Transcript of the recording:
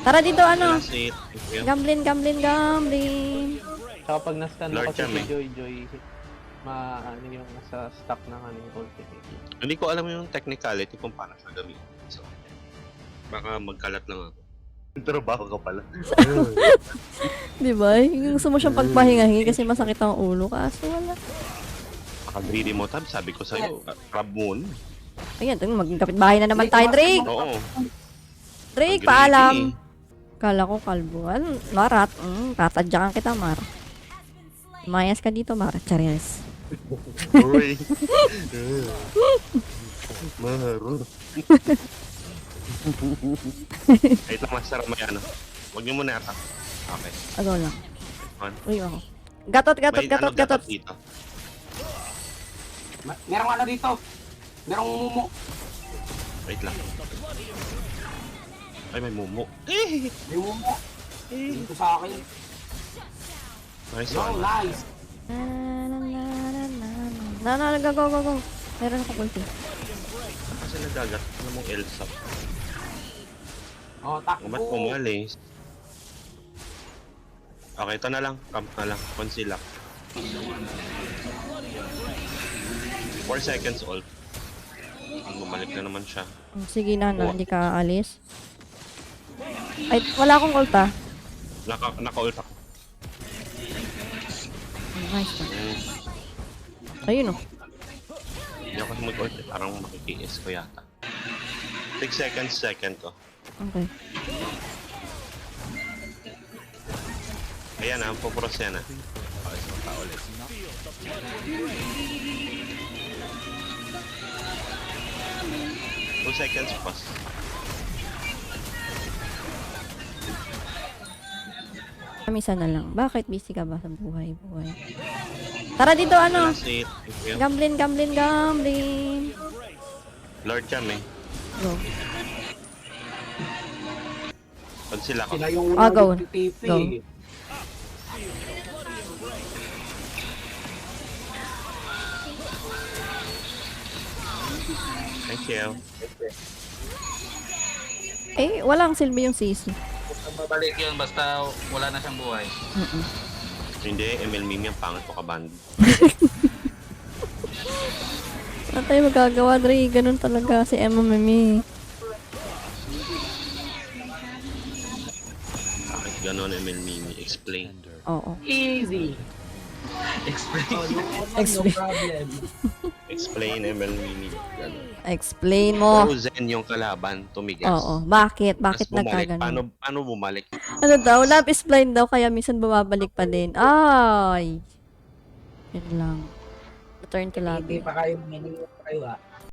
Tara dito, ano? Sit. Gamblin, gamblin, gamblin. Saka pag na-scan mo Lord kasi Jam, si eh. Joy, ano yung nasa stock ng ano yung ultimate. Hindi ko alam yung technicality kung paano siya gamitin. So, baka magkalat lang ako. Trabaho ka pala. Di ba? Yung gusto mo siyang pagpahingahin kasi masakit ang ulo. Kaso wala. Makag-greedy mo tab, sabi ko sa'yo. Crab moon. Ayan, maging kapitbahay na naman tayo, Drake. Oo. Drake, Ang greedy. paalam. Kala ko kalbo. Ano, Marat. Tatadyakan kita, Mar. Mayas ka dito, Mar. Charis. Uy. Maharo. Wait lang, master, may ano. Huwag niyo muna attack. Okay. Agaw lang. On. Uy, ako. Gatot, gatot, May gatot, ano gatot. dito. Merong ano dito. Merong mumu. Wait lang. Ay, may mumu. May mumu. Dito sa akin. Nice Yo, one. nice. Go, go, go, go. Meron akong ulti. Kasi nagagat na mong Elsa. Oh, takbo. Ba't umalis? Okay, ito na lang. Camp na lang. Conceal. 4 seconds ult. Bumalik na naman siya. Sige na, hindi ka alis. Ay, wala akong ult ah. Naka-ult ako. Nice na. Ayun oh. Hindi ako mag-ult. Parang makikis ko yata. 6 seconds, second ko. Okay. Ayan na, pupros yan na. Okay, so pa ulit. Two seconds pass. Isa na lang. Bakit busy ka ba sa buhay? Tara dito, ano? Last hit. Thank you. Gamblin, gamblin, gamblin. Lord Jam eh. Go. Pag sila ko. Sila yung Ah, go. unang TP. Go. Thank you. Eh, walang silbi yung sisi. Babalik yun basta wala na siyang buhay. Hindi, ML meme yung pangit ko kaband. Ano tayo magagawa, Dre? Ganun talaga si Emma Mimi. Bakit ganon ML meme? Explain. Oo. Easy. Explain. Explain. problem. Explain ML meme. Ganon. Explain mo. Frozen yung kalaban, tumigas. Oo. Bakit? Bakit Tas bumalik. nagkaganon? Paano bumalik? Ano daw? Love is blind daw, kaya minsan bumabalik pa din. Ay! Yun lang. Return to lobby. Hindi pa kayo, hindi pa kayo